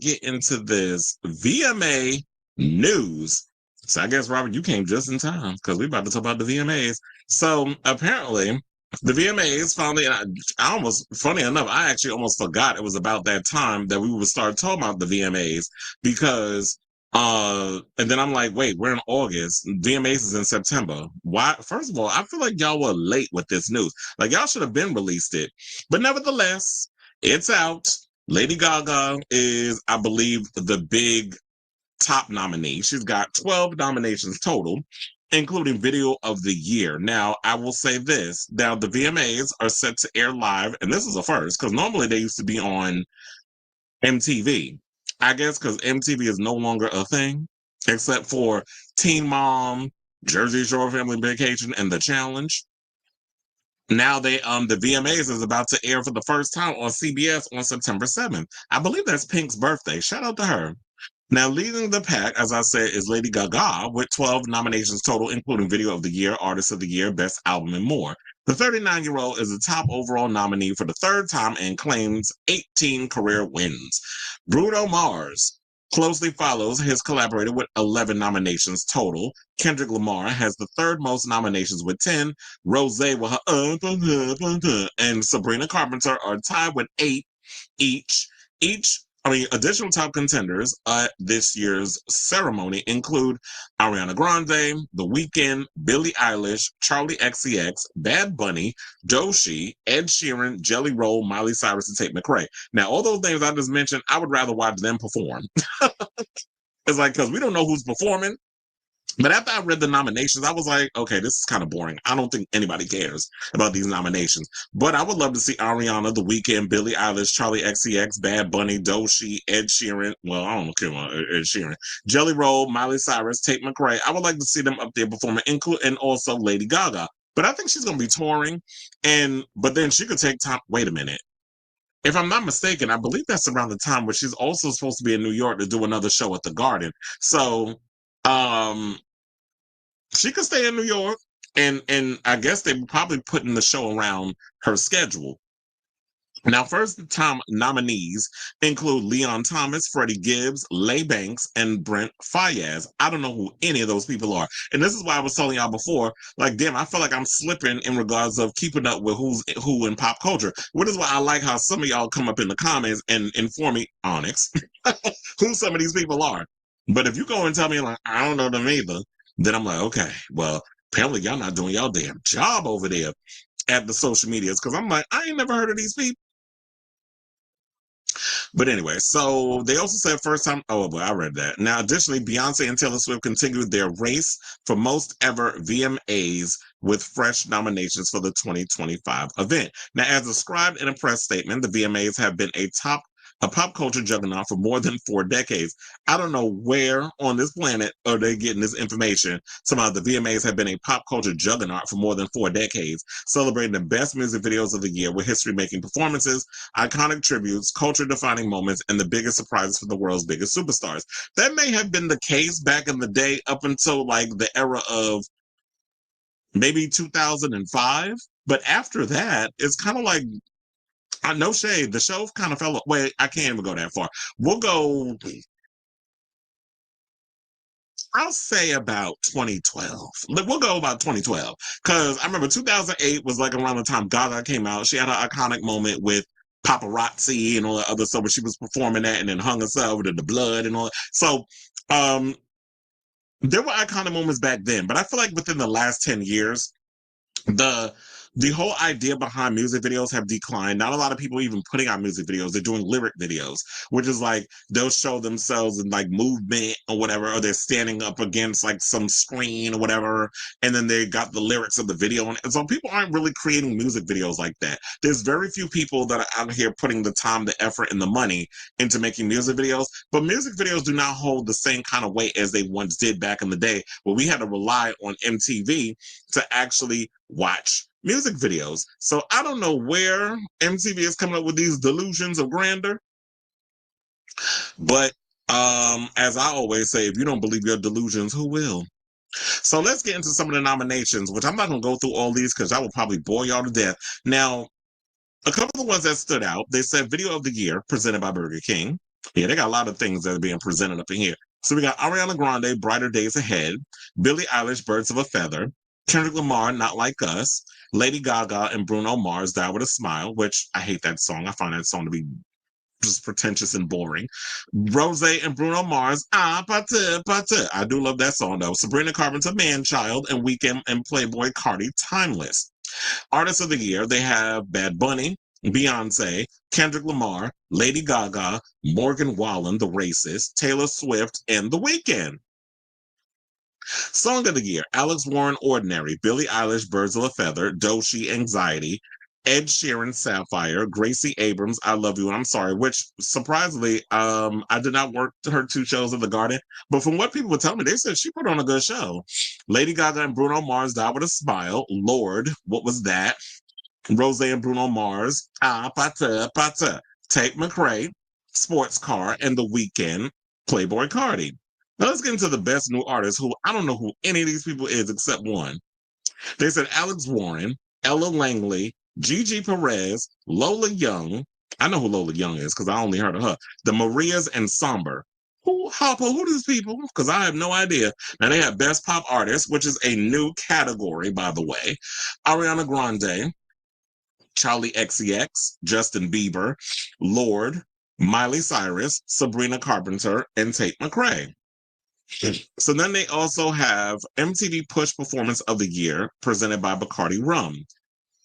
get into this VMA news. So I guess, Robert, you came just in time because we're about to talk about the VMAs. So apparently, the VMAs finally, and I almost, funny enough, I actually almost forgot it was about that time that we would start talking about the VMAs because, and then I'm like, wait, we're in August. VMAs is in September. Why? First of all, I feel like y'all were late with this news. Like y'all should have been released it, but nevertheless, it's out. Lady Gaga is, I believe, the big top nominee. She's got 12 nominations total, including Video of the Year. Now, I will say this. Now, the VMAs are set to air live, and this is a first, because normally they used to be on MTV. I guess because MTV is no longer a thing, except for Teen Mom, Jersey Shore Family Vacation, and The Challenge. Now the VMAs is about to air for the first time on CBS on September 7th. I believe that's Pink's birthday. Shout out to her. Now, leading the pack, as I said, is Lady Gaga with 12 nominations total, including Video of the Year, Artist of the Year, Best Album, and more. The 39-year-old is the top overall nominee for the third time and claims 18 career wins. Bruno Mars closely follows his collaborator with 11 nominations total. Kendrick Lamar has the third most nominations with 10. Rose with her and Sabrina Carpenter are tied with 8 each. Additional top contenders at this year's ceremony include Ariana Grande, The Weeknd, Billie Eilish, Charlie XCX, Bad Bunny, Doechii, Ed Sheeran, Jelly Roll, Miley Cyrus, and Tate McRae. Now, all those names I just mentioned, I would rather watch them perform. It's like, because we don't know who's performing. But after I read the nominations, I was like, okay, this is kind of boring. I don't think anybody cares about these nominations. But I would love to see Ariana, The Weeknd, Billie Eilish, Charlie XCX, Bad Bunny, Doechii, Ed Sheeran. Well, I don't care about Ed Sheeran. Jelly Roll, Miley Cyrus, Tate McRae. I would like to see them up there performing, and also Lady Gaga. But I think she's going to be touring. But then she could take time. Wait a minute. If I'm not mistaken, I believe that's around the time where she's also supposed to be in New York to do another show at the Garden. So, she could stay in New York, and I guess they were probably putting the show around her schedule. Now, first-time nominees include Leon Thomas, Freddie Gibbs, Leigh Banks, and Brent Faiyaz. I don't know who any of those people are. And this is why I was telling y'all before, like, damn, I feel like I'm slipping in regards of keeping up with who's who in pop culture. Which is why I like how some of y'all come up in the comments and inform me, Onyx, who some of these people are. But if you go and tell me, like, I don't know them either, then I'm like, okay, well, apparently y'all not doing y'all damn job over there at the social medias. Because I'm like, I ain't never heard of these people. But anyway, so they also said first time. Oh, boy, I read that. Now, additionally, Beyonce and Taylor Swift continued their race for most ever VMAs with fresh nominations for the 2025 event. Now, as described in a press statement, the VMAs have been a pop culture juggernaut for more than 4 decades. I don't know where on this planet are they getting this information. Somehow the VMAs have been a pop culture juggernaut for more than 4 decades, celebrating the best music videos of the year with history-making performances, iconic tributes, culture-defining moments, and the biggest surprises for the world's biggest superstars. That may have been the case back in the day up until like the era of maybe 2005. But after that, it's kind of like, no shade. The show kind of fell. Wait, I can't even go that far. We'll go. I'll say about 2012. We'll go about 2012 because I remember 2008 was like around the time Gaga came out. She had an iconic moment with paparazzi and all that other stuff where she was performing that and then hung herself with the blood and all that. So, there were iconic moments back then, but I feel like within the last 10 years, the the whole idea behind music videos have declined. Not a lot of people even putting out music videos. They're doing lyric videos, which is like they'll show themselves in like movement or whatever, or they're standing up against like some screen or whatever, and then they got the lyrics of the video. And so people aren't really creating music videos like that. There's very few people that are out here putting the time, the effort, and the money into making music videos. But music videos do not hold the same kind of weight as they once did back in the day, where we had to rely on MTV to actually watch music videos. So I don't know where MTV is coming up with these delusions of grandeur, but as I always say, if you don't believe your delusions, who will? So let's get into some of the nominations, which I'm not going to go through all these because I will probably bore y'all to death. Now, a couple of the ones that stood out, they said Video of the Year, presented by Burger King. Yeah, they got a lot of things that are being presented up in here. So we got Ariana Grande, Brighter Days Ahead, Billie Eilish, Birds of a Feather, Kendrick Lamar, Not Like Us, Lady Gaga and Bruno Mars, Die With a Smile, which I hate that song. I find that song to be just pretentious and boring. Rose and Bruno Mars, Pata, Pata. I do love that song though. Sabrina Carpenter, Man Child, and Weekend and Playboy Cardi, Timeless. Artists of the Year, they have Bad Bunny, Beyonce, Kendrick Lamar, Lady Gaga, Morgan Wallen, The Racist, Taylor Swift, and The Weeknd. Song of the Year, Alex Warren, Ordinary, Billie Eilish, Birds of a Feather, Doechii, Anxiety, Ed Sheeran, Sapphire, Gracie Abrams, I Love You, and I'm Sorry, which surprisingly, I did not work her two shows in the Garden, but from what people were telling me, they said she put on a good show. Lady Gaga and Bruno Mars, Die With a Smile, Lord, What Was That? Rose and Bruno Mars, Pata, Pata, Tate McRae, Sports Car, and The Weeknd, Playboy Cardi. Now let's get into the best new artists who I don't know who any of these people is except one. They said Alex Warren, Ella Langley, Gigi Perez, Lola Young. I know who Lola Young is because I only heard of her. The Marias and Somber. Who Hopper? Who are these people? Because I have no idea. Now they have Best Pop Artist, which is a new category, by the way. Ariana Grande, Charlie XCX, Justin Bieber, Lord, Miley Cyrus, Sabrina Carpenter, and Tate McRae. So then they also have MTV Push Performance of the Year presented by Bacardi Rum.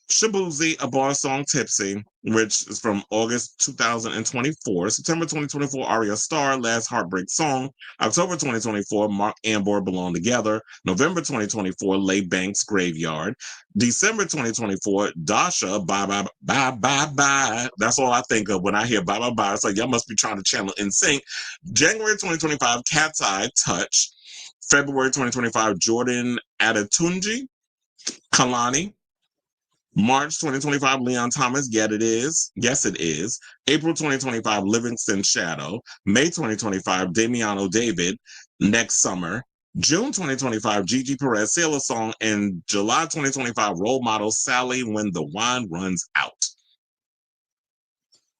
Shabuzi, A Bar Song Tipsy, which is from August 2024. September 2024, Aria Star, Last Heartbreak Song. October 2024, Mark Amber, Belong Together. November 2024, Lay Banks, Graveyard. December 2024, Dasha, Bye Bye Bye Bye Bye. That's all I think of when I hear Bye Bye Bye. It's like, y'all must be trying to channel NSYNC. January 2025, Cat's Eye, Touch. February 2025, Jordan Adetunji, Kalani. March 2025, Leon Thomas, Yet It Is. Yes, It Is. April 2025, Livingston Shadow. May 2025, Damiano David, Next Summer. June 2025, Gigi Perez, Sailor Song. And July 2025, Role Model Sally, When the Wine Runs Out.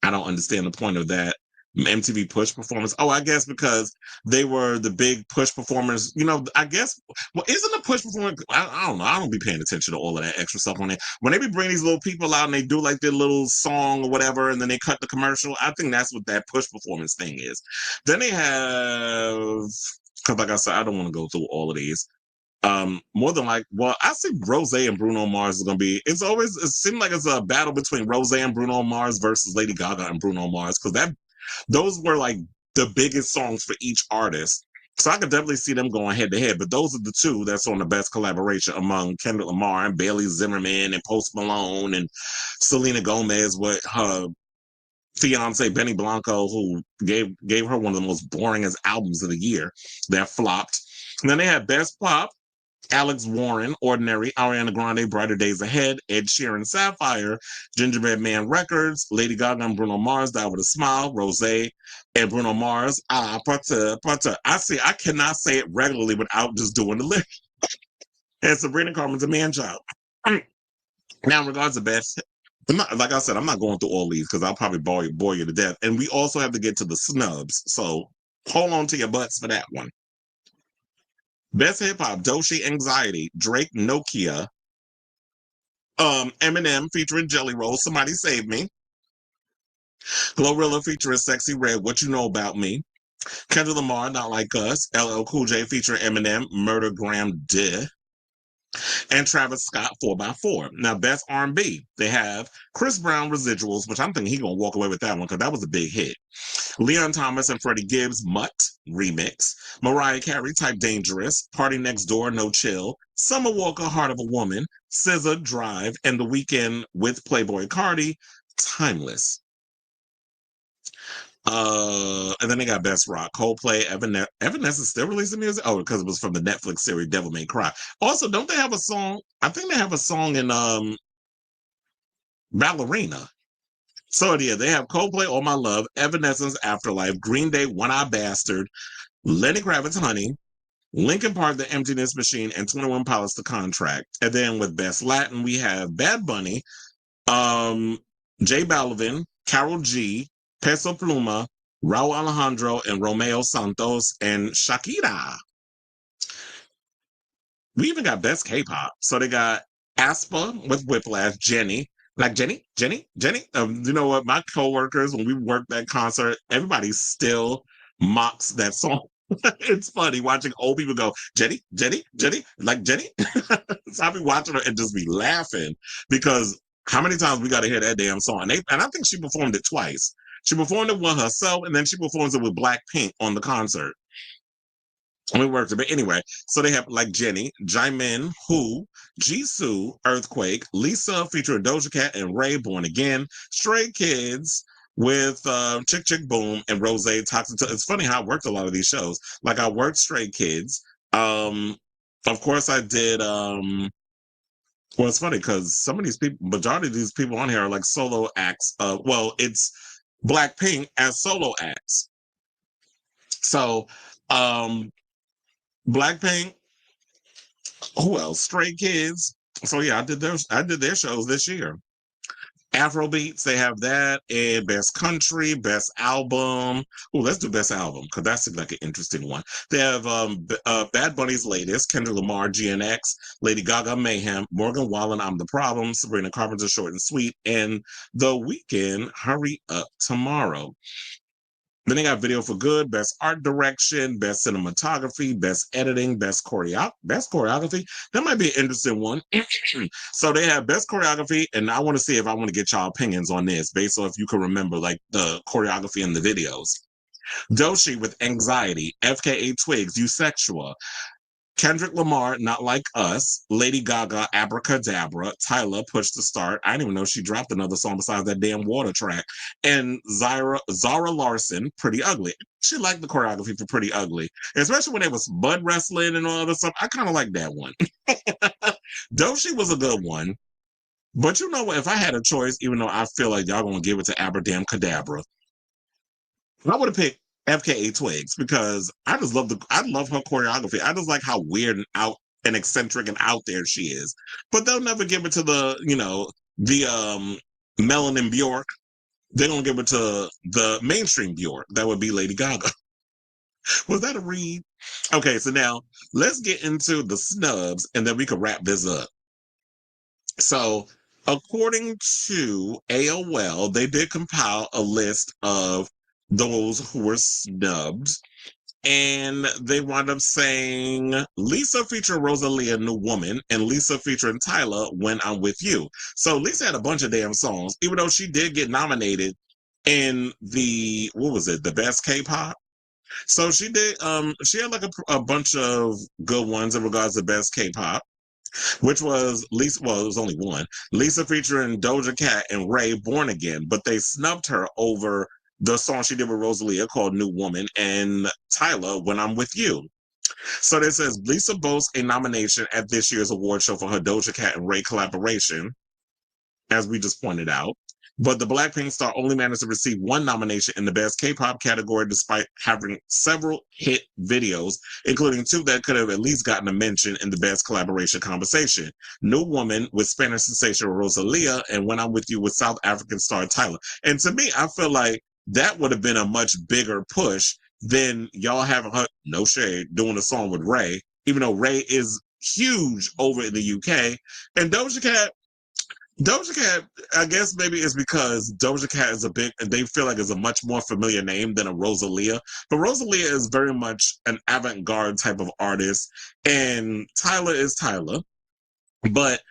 I don't understand the point of that MTV Push performance. Oh, I guess because they were the big Push performers. You know, I guess. Well, isn't a Push performance? I don't know. I don't be paying attention to all of that extra stuff on there. When they be bringing these little people out and they do like their little song or whatever, and then they cut the commercial. I think that's what that Push performance thing is. Then they have, because like I said, I don't want to go through all of these. More than like, well, I see Rose and Bruno Mars is gonna be. It seems like it's a battle between Rose and Bruno Mars versus Lady Gaga and Bruno Mars because those were like the biggest songs for each artist. So I could definitely see them going head to head. But those are the two that's on the best collaboration among Kendrick Lamar and Bailey Zimmerman and Post Malone and Selena Gomez with her fiance Benny Blanco, who gave her one of the most boringest albums of the year that flopped. And then they had Best Pop. Alex Warren, Ordinary, Ariana Grande, Brighter Days Ahead, Ed Sheeran, Sapphire, Gingerbread Man Records, Lady Gaga and Bruno Mars, Die With a Smile, Rose and Bruno Mars, Pata, Pata. I cannot say it regularly without just doing the lyrics. And Sabrina Carpenter's Man Child. Now, in regards to best, like I said, I'm not going through all these because I'll probably bore you to death. And we also have to get to the snubs. So hold on to your butts for that one. Best Hip Hop, Doechii, Anxiety, Drake, Nokia, Eminem featuring Jelly Roll, Somebody Save Me, Glorilla featuring Sexy Red, What You Know About Me, Kendrick Lamar, Not Like Us, LL Cool J featuring Eminem, Murder Graham De, and Travis Scott, 4x4. Now, Best R&B, they have Chris Brown, Residuals, which I'm thinking he's going to walk away with that one because that was a big hit. Leon Thomas and Freddie Gibbs, Mutt remix. Mariah Carey, Type Dangerous. Party Next Door, No Chill. Summer Walker, Heart of a Woman. SZA, Drive. And The Weeknd with Playboy Cardi, Timeless. And then they got Best Rock, Coldplay, Evanescence still releasing music? Oh, because it was from the Netflix series Devil May Cry. Also, don't they have a song? I think they have a song in Ballerina. So yeah, they have Coldplay, All My Love, Evanescence, Afterlife, Green Day, One Eye Bastard, Lenny Kravitz, Honey, Linkin Park, The Emptiness Machine, and 21 Pilots, The Contract. And then with Best Latin, we have Bad Bunny, J Balvin, Karol G, Peso Pluma, Raul Alejandro and Romeo Santos and Shakira. We even got best K-pop. So they got Aspa with Whiplash, Jenny. Like Jenny. You know what? My coworkers, when we worked that concert, everybody still mocks that song. It's funny watching old people go, Jenny, like Jenny. So I be watching her and just be laughing because how many times we got to hear that damn song? And I think she performed it twice. She performed it with herself, and then she performs it with Blackpink on the concert. And we worked it. But anyway, so they have like Jenny, Jimin, Who, Jisoo, Earthquake, Lisa featuring Doja Cat and Ray, Born Again, Stray Kids with Chick Chick Boom and Rose Toxic. It's funny how I worked a lot of these shows. Like I worked Stray Kids. Of course I did well, it's funny because some of these people, majority of these people on here are like solo acts. Well, it's Blackpink as solo acts. So Blackpink, who else? Stray Kids. So yeah, I did their shows this year. Afrobeats, they have that, and best country, best album. Oh, let's do best album because that seems like an interesting one. They have Bad Bunny's latest, Kendrick Lamar, GNX, Lady Gaga, Mayhem, Morgan Wallen, I'm the Problem, Sabrina Carpenter, Short and Sweet, and The Weeknd, Hurry Up Tomorrow. Then they got Video for Good, Best Art Direction, Best Cinematography, Best Editing, Best Choreography. That might be an interesting one. So they have Best Choreography, and I want to see if I want to get y'all opinions on this, based on if you can remember like the choreography in the videos. Doshi with Anxiety, FKA Twigs, Eusexual, Kendrick Lamar, Not Like Us, Lady Gaga, Abracadabra, Tyler, Push to Start. I didn't even know she dropped another song besides that damn Water track. And Zara Larson, Pretty Ugly. She liked the choreography for Pretty Ugly, especially when it was mud wrestling and all other stuff. I kind of like that one. Doshi was a good one. But you know what? If I had a choice, even though I feel like y'all gonna give it to Abracadabra, I would have picked FKA Twigs because I love her choreography. I just like how weird and out and eccentric and out there she is. But they'll never give it to the Melanin Bjork. They're gonna give it to the mainstream Bjork. That would be Lady Gaga. Was that a read? Okay, so now let's get into the snubs and then we can wrap this up. So according to AOL, they did compile a list of those who were snubbed. And they wound up saying Lisa featuring Rosalia, New Woman, and Lisa featuring Tyler, When I'm With You. So Lisa had a bunch of damn songs, even though she did get nominated in the best K-pop. So she had like a bunch of good ones in regards to best K-pop, which was Lisa, well, it was only one. Lisa featuring Doja Cat and Ray, Born Again, but they snubbed her over the song she did with Rosalia called New Woman and Tyler, When I'm With You. So it says Lisa boasts a nomination at this year's award show for her Doja Cat and Ray collaboration, as we just pointed out. But the Blackpink star only managed to receive one nomination in the Best K-pop category, despite having several hit videos, including two that could have at least gotten a mention in the Best Collaboration conversation. New Woman with Spanish sensation Rosalia and When I'm With You with South African star Tyler. And to me, I feel like that would have been a much bigger push than y'all having her, no shade, doing a song with Ray, even though Ray is huge over in the UK. And Doja Cat, I guess maybe it's because Doja Cat is they feel like it's a much more familiar name than a Rosalia. But Rosalia is very much an avant-garde type of artist, and Tyler is Tyler. But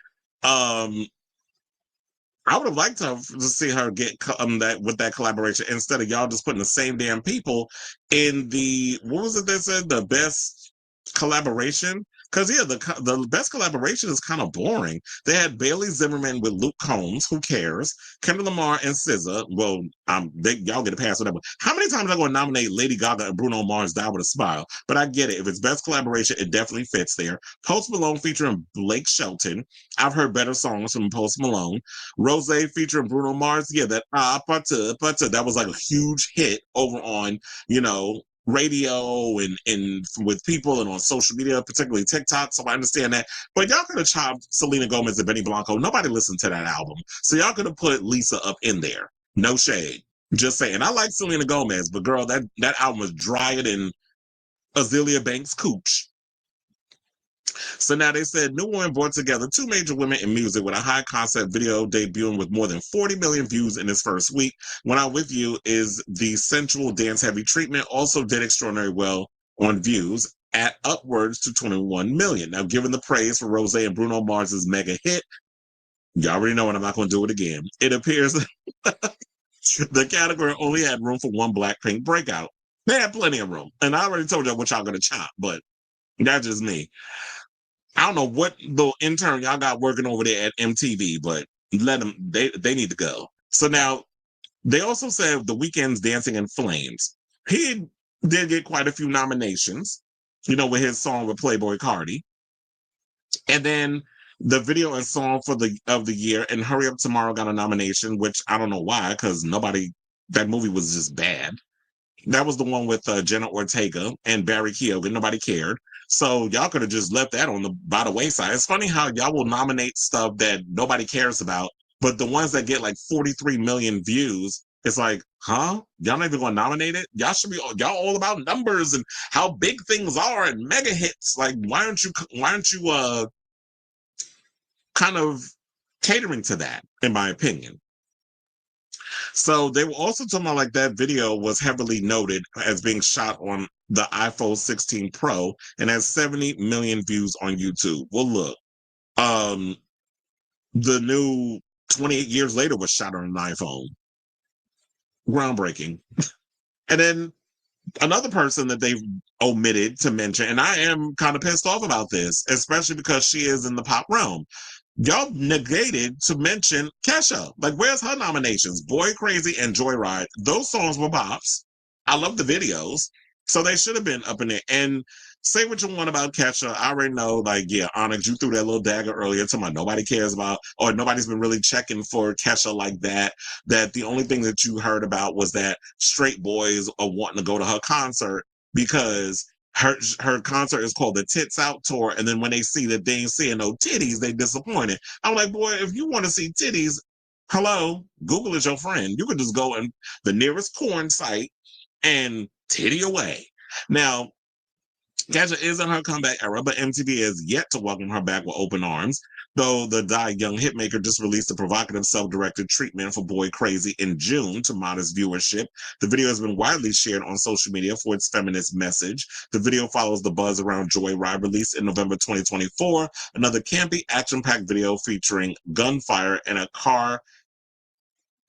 I would have liked to see her get that with that collaboration instead of y'all just putting the same damn people in the, what was it they said, the best collaboration? Because yeah, the best collaboration is kind of boring. They had Bailey Zimmerman with Luke Combs. Who cares? Kendrick Lamar and SZA. Well, y'all get a pass on that one. How many times am I going to nominate Lady Gaga and Bruno Mars? Die with a Smile. But I get it. If it's best collaboration, it definitely fits there. Post Malone featuring Blake Shelton. I've heard better songs from Post Malone. Rose featuring Bruno Mars. Yeah, that that was like a huge hit over on radio and with people and on social media, particularly TikTok. So I understand that. But y'all could have chopped Selena Gomez and Benny Blanco. Nobody listened to that album. So y'all could have put Lisa up in there. No shade. Just saying. I like Selena Gomez, but girl, that album was drier than Azealia Banks' cooch. So now they said New Woman brought together two major women in music with a high concept video debuting with more than 40 million views in its first week. When I'm With You is the sensual dance heavy treatment also did extraordinarily well on views at upwards to 21 million. Now, given the praise for Rose and Bruno Mars's mega hit, you already know, and I'm not going to do it again. It appears the category only had room for one Blackpink breakout. They had plenty of room. And I already told y'all what y'all going to chop, but that's just me. I don't know what little intern y'all got working over there at MTV, but let them, they need to go. So now they also said The Weeknd's Dancing in Flames. He did get quite a few nominations, with his song with Playboy Cardi. And then the video and song of the year and Hurry Up Tomorrow got a nomination, which I don't know why, because that movie was just bad. That was the one with Jenna Ortega and Barry Keoghan. Nobody cared. So y'all could have just left that by the wayside. It's funny how y'all will nominate stuff that nobody cares about, but the ones that get like 43 million views, it's like, huh? Y'all not even going to nominate it? Y'all should be y'all all about numbers and how big things are and mega hits. Like, why aren't you kind of catering to that, in my opinion? So they were also talking about like that video was heavily noted as being shot on the iPhone 16 Pro and has 70 million views on YouTube. Well, look, the new 28 years later was shot on an iPhone. Groundbreaking. And then another person that they've omitted to mention, and I am kind of pissed off about this, especially because she is in the pop realm. Y'all negated to mention Kesha. Like, where's her nominations? Boy Crazy and Joyride. Those songs were bops. I love the videos. So they should have been up in there. And say what you want about Kesha. I already know, like, yeah, Onyx, you threw that little dagger earlier to my nobody cares about, or nobody's been really checking for Kesha like that. That the only thing that you heard about was that straight boys are wanting to go to her concert because her concert is called the Tits Out Tour, and then when they see that they ain't seeing no titties, they disappointed. I'm like, boy, if you want to see titties, hello, Google is your friend. You can just go in the nearest porn site and titty away. Now, Kesha is in her comeback era, but MTV has yet to welcome her back with open arms. Though the Die Young hitmaker just released a provocative self-directed treatment for Boy Crazy in June to modest viewership. The video has been widely shared on social media for its feminist message. The video follows the buzz around Joyride, released in November 2024, another campy, action-packed video featuring gunfire and a car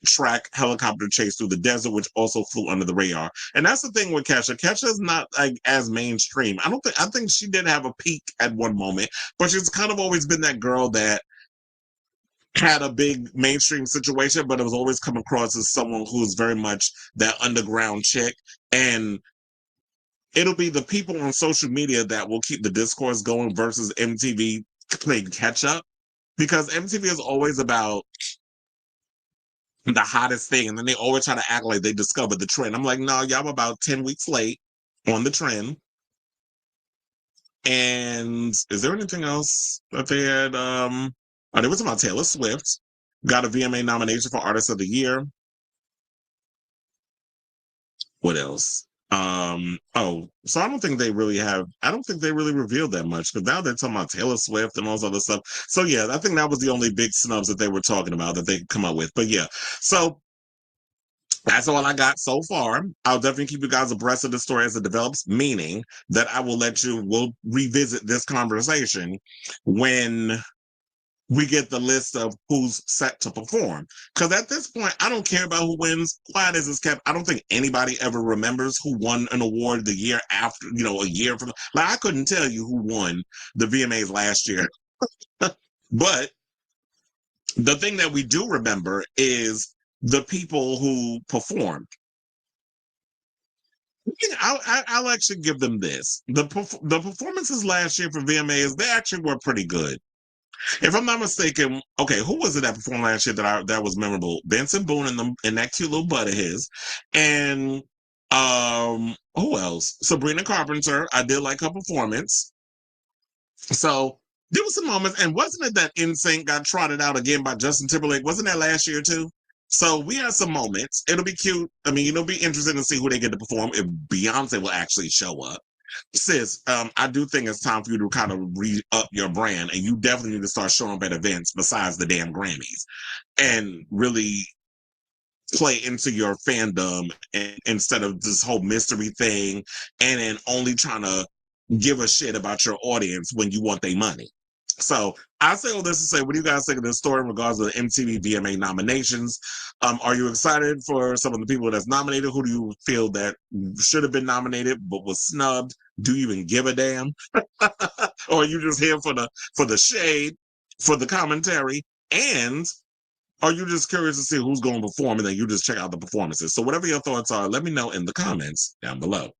track helicopter chase through the desert, which also flew under the radar. And that's the thing with Kesha. Kesha's not like as mainstream. I think she did have a peak at one moment, but she's kind of always been that girl that had a big mainstream situation, but it was always come across as someone who's very much that underground chick. And it'll be the people on social media that will keep the discourse going versus MTV playing catch up, because MTV is always about the hottest thing, and then they always try to act like they discovered the trend. I'm like, no, y'all about 10 weeks late on the trend. And is there anything else that they had? They were talking about Taylor Swift. Got a VMA nomination for Artist of the Year. What else? So I don't think they really revealed that much, because now they're talking about Taylor Swift and all this other stuff. So yeah, I think that was the only big snubs that they were talking about that they could come up with. But yeah, so that's all I got so far. I'll definitely keep you guys abreast of the story as it develops, meaning that we'll revisit this conversation when we get the list of who's set to perform. Because at this point, I don't care about who wins. Quiet as it's kept. I don't think anybody ever remembers who won an award the year after, a year from. Like, I couldn't tell you who won the VMAs last year. But the thing that we do remember is the people who performed. I'll actually give them this. The performances last year for VMAs, they actually were pretty good. If I'm not mistaken, okay, who was it that performed last year that was memorable? Benson Boone and that cute little butt of his. And who else? Sabrina Carpenter. I did like her performance. So there were some moments, and wasn't it that NSYNC got trotted out again by Justin Timberlake? Wasn't that last year too? So we had some moments. It'll be cute. I mean, it'll be interesting to see who they get to perform if Beyonce will actually show up. Sis, I do think it's time for you to kind of re-up your brand, and you definitely need to start showing up at events besides the damn Grammys and really play into your fandom and, instead of this whole mystery thing and then only trying to give a shit about your audience when you want their money. So I say all this to say, what do you guys think of this story in regards to the MTV VMA nominations? Are you excited for some of the people that's nominated? Who do you feel that should have been nominated but was snubbed? Do you even give a damn? Or are you just here for the shade, for the commentary, and are you just curious to see who's going to perform and then you just check out the performances? So whatever your thoughts are, let me know in the comments down below.